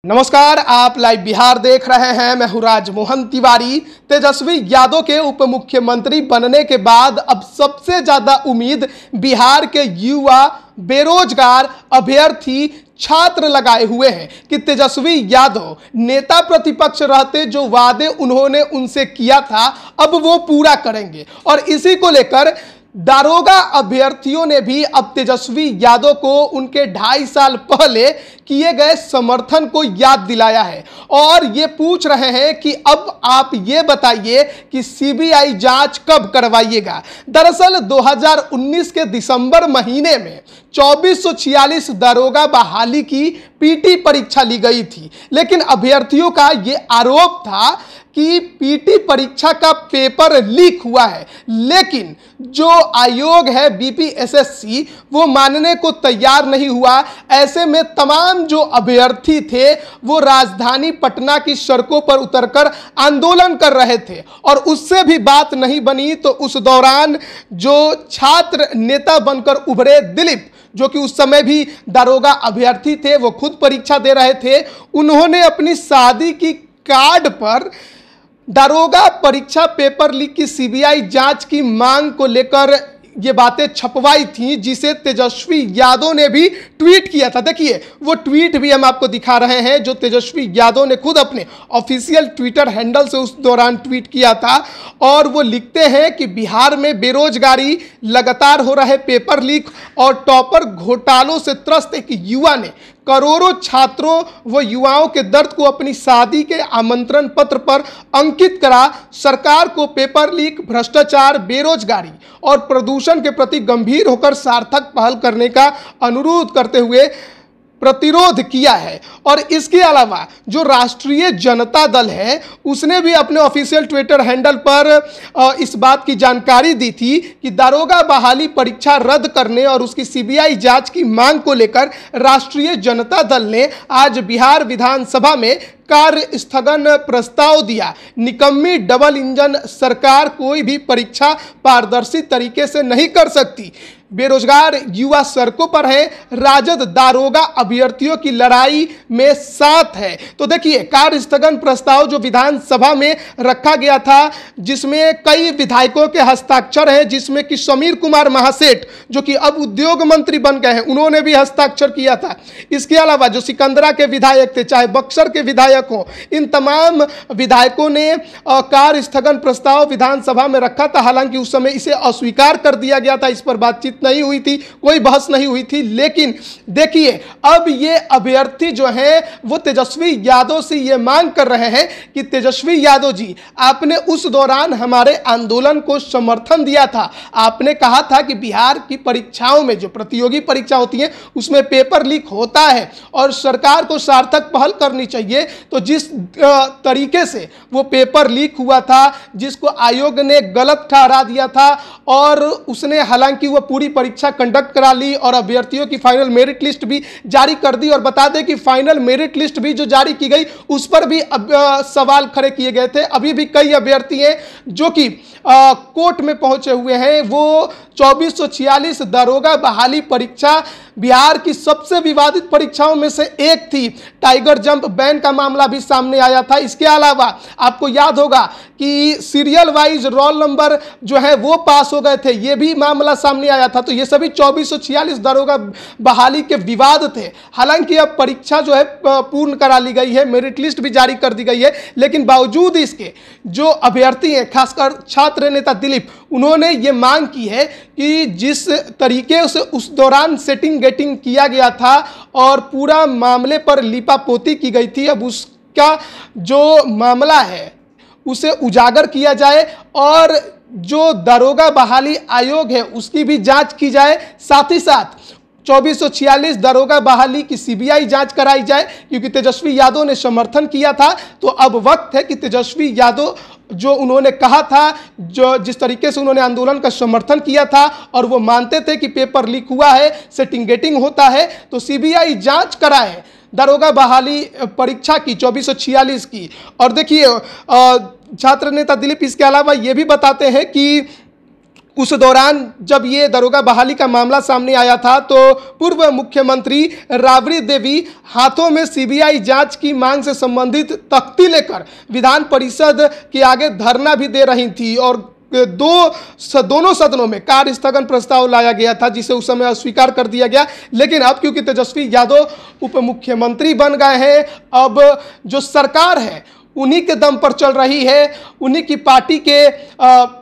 नमस्कार, आप लाइव बिहार देख रहे हैं। मैं हूं राजमोहन तिवारी। तेजस्वी यादव के उप मुख्यमंत्री बनने के बाद अब सबसे ज्यादा उम्मीद बिहार के युवा, बेरोजगार, अभ्यर्थी, छात्र लगाए हुए हैं कि तेजस्वी यादव नेता प्रतिपक्ष रहते जो वादे उन्होंने उनसे किया था अब वो पूरा करेंगे। और इसी को लेकर दारोगा अभ्यर्थियों ने भी अब तेजस्वी यादव को उनके 2.5 साल पहले किए गए समर्थन को याद दिलाया है और ये पूछ रहे हैं कि अब आप ये बताइए कि सीबीआई जांच कब करवाइएगा। दरअसल 2019 के दिसंबर महीने में 2446 दारोगा बहाली की पीटी परीक्षा ली गई थी, लेकिन अभ्यर्थियों का ये आरोप था कि पीटी परीक्षा का पेपर लीक हुआ है, लेकिन जो आयोग है बीपीएसएससी वो मानने को तैयार नहीं हुआ। ऐसे में तमाम जो अभ्यर्थी थे वो राजधानी पटना की सड़कों पर उतरकर आंदोलन कर रहे थे और उससे भी बात नहीं बनी। तो उस दौरान जो छात्र नेता बनकर उभरे दिलीप, जो कि उस समय भी दारोगा अभ्यर्थी थे, वो खुद परीक्षा दे रहे थे, उन्होंने अपनी शादी की कार्ड पर दारोगा परीक्षा पेपर लीक की सीबीआई जांच की मांग को लेकर ये बातें छपवाई थी, जिसे तेजस्वी यादव ने भी ट्वीट किया था। देखिए वो ट्वीट भी हम आपको दिखा रहे हैं जो तेजस्वी यादव ने खुद अपने ऑफिशियल ट्विटर हैंडल से उस दौरान ट्वीट किया था। और वो लिखते हैं कि बिहार में बेरोजगारी, लगातार हो रहे पेपर लीक और टॉपर घोटालों से त्रस्त एक युवा ने करोड़ों छात्रों व युवाओं के दर्द को अपनी शादी के आमंत्रण पत्र पर अंकित करा। सरकार को पेपर लीक, भ्रष्टाचार, बेरोजगारी और प्रदूषण के प्रति गंभीर होकर सार्थक पहल करने का अनुरोध करते हुए प्रतिरोध किया है। और इसके अलावा जो राष्ट्रीय जनता दल है उसने भी अपने ऑफिशियल ट्विटर हैंडल पर इस बात की जानकारी दी थी कि दारोगा बहाली परीक्षा रद्द करने और उसकी सीबीआई जांच की मांग को लेकर राष्ट्रीय जनता दल ने आज बिहार विधानसभा में कार्य स्थगन प्रस्ताव दिया। निकम्मी डबल इंजन सरकार कोई भी परीक्षा पारदर्शी तरीके से नहीं कर सकती। बेरोजगार युवा सड़कों पर है, राजद दारोगा अभ्यर्थियों की लड़ाई में साथ है। तो देखिए कार्य स्थगन प्रस्ताव जो विधानसभा में रखा गया था, जिसमें कई विधायकों के हस्ताक्षर हैं, जिसमें कि समीर कुमार महासेठ जो कि अब उद्योग मंत्री बन गए हैं, उन्होंने भी हस्ताक्षर किया था। इसके अलावा जो सिकंदरा के विधायक थे, चाहे बक्सर के विधायक हो, इन तमाम विधायकों ने कार्य स्थगन प्रस्ताव विधानसभा में रखा था। हालांकि उस समय इसे अस्वीकार कर दिया गया था, इस पर बातचीत नहीं हुई थी, कोई बहस नहीं हुई थी। लेकिन देखिए अब ये अभ्यर्थी जो हैं वो तेजस्वी यादव से ये मांग कर रहे हैं कि तेजस्वी यादव जी, आपने उस दौरान हमारे आंदोलन को समर्थन दिया था। आपने कहा था कि बिहार की परीक्षाओं में जो प्रतियोगी परीक्षा होती है उसमें पेपर लीक होता है और सरकार को सार्थक पहल करनी चाहिए। तो जिस तरीके से वो पेपर लीक हुआ था, जिसको आयोग ने गलत ठहरा दिया था और उसने हालांकि वो पूरी परीक्षा कंडक्ट करा ली और अभ्यर्थियों की फाइनल मेरिट लिस्ट भी जारी कर दी। और बता दें कि फाइनल मेरिट लिस्ट भी जो जारी की गई उस पर भी सवाल खड़े किए गए थे। अभी भी कई अभ्यर्थी हैं जो कि कोर्ट में पहुंचे हुए हैं। वो 2446 दारोगा बहाली परीक्षा बिहार की सबसे विवादित परीक्षाओं में से एक थी। टाइगर जंप बैन का मामला भी सामने आया था। इसके अलावा आपको याद होगा कि सीरियल वाइज रोल नंबर जो है वो पास हो गए थे, ये भी मामला सामने आया था। तो ये सभी 2446 दारोगा बहाली के विवाद थे। हालांकि अब परीक्षा जो है पूर्ण करा ली गई है, मेरिट लिस्ट भी जारी कर दी गई है, लेकिन बावजूद इसके जो अभ्यर्थी हैं, खासकर छात्र नेता दिलीप, उन्होंने ये मांग की है कि जिस तरीके से उस दौरान सेटिंग गेटिंग किया गया था और पूरा मामले पर लीपापोती की गई थी, अब उसका जो मामला है उसे उजागर किया जाए और जो दारोगा बहाली आयोग है उसकी भी जांच की जाए। साथ ही साथ 2446 दारोगा बहाली की सीबीआई जांच कराई जाए, क्योंकि तेजस्वी यादव ने समर्थन किया था। तो अब वक्त है कि तेजस्वी यादव जो उन्होंने कहा था, जो जिस तरीके से उन्होंने आंदोलन का समर्थन किया था और वो मानते थे कि पेपर लीक हुआ है, सेटिंग गेटिंग होता है, तो सीबीआई जांच कराए दारोगा बहाली परीक्षा की 2446 की। और देखिए छात्र नेता दिलीप इसके अलावा ये भी बताते हैं कि उस दौरान जब ये दरोगा बहाली का मामला सामने आया था तो पूर्व मुख्यमंत्री राबड़ी देवी हाथों में सीबीआई जांच की मांग से संबंधित तख्ती लेकर विधान परिषद के आगे धरना भी दे रही थी और दोनों सदनों में कार्य स्थगन प्रस्ताव लाया गया था, जिसे उस समय अस्वीकार कर दिया गया। लेकिन अब क्योंकि तेजस्वी यादव उप मुख्यमंत्री बन गए हैं, अब जो सरकार है उन्हीं के दम पर चल रही है, उन्हीं की पार्टी के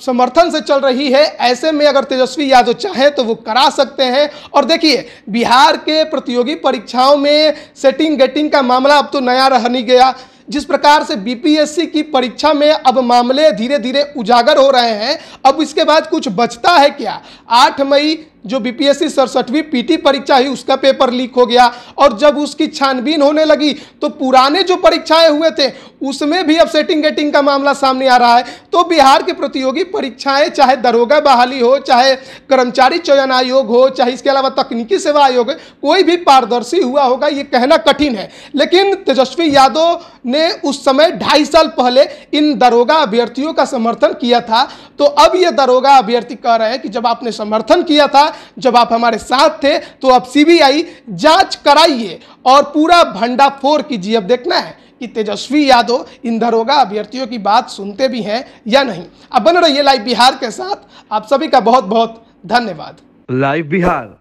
समर्थन से चल रही है। ऐसे में अगर तेजस्वी यादव चाहें तो वो करा सकते हैं। और देखिए, बिहार के प्रतियोगी परीक्षाओं में सेटिंग गेटिंग का मामला अब तो नया रह नहीं गया। जिस प्रकार से बीपीएससी की परीक्षा में अब मामले धीरे धीरे उजागर हो रहे हैं, अब इसके बाद कुछ बचता है क्या? 8 मई जो बीपीएससी 67वीं पीटी परीक्षा हुई उसका पेपर लीक हो गया और जब उसकी छानबीन होने लगी तो पुराने जो परीक्षाएं हुए थे उसमें भी अब सेटिंग गेटिंग का मामला सामने आ रहा है। तो बिहार के प्रतियोगी परीक्षाएं, चाहे दरोगा बहाली हो, चाहे कर्मचारी चयन आयोग हो, चाहे इसके अलावा तकनीकी सेवा आयोग हो, कोई भी पारदर्शी हुआ होगा ये कहना कठिन है। लेकिन तेजस्वी यादव ने उस समय 2.5 साल पहले इन दरोगा अभ्यर्थियों का समर्थन किया था। तो अब ये दरोगा अभ्यर्थी कह रहे हैं कि जब आपने समर्थन किया था, जब आप हमारे साथ थे, तो अब सीबीआई जांच कराइए और पूरा भंडाफोड़ कीजिए। अब देखना है कि तेजस्वी यादव इन दरोगा अभ्यर्थियों की बात सुनते भी हैं या नहीं। अब बने रहिए लाइव बिहार के साथ। आप सभी का बहुत बहुत धन्यवाद। लाइव बिहार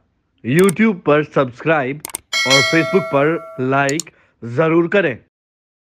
यूट्यूब पर सब्सक्राइब और फेसबुक पर लाइक जरूर करें।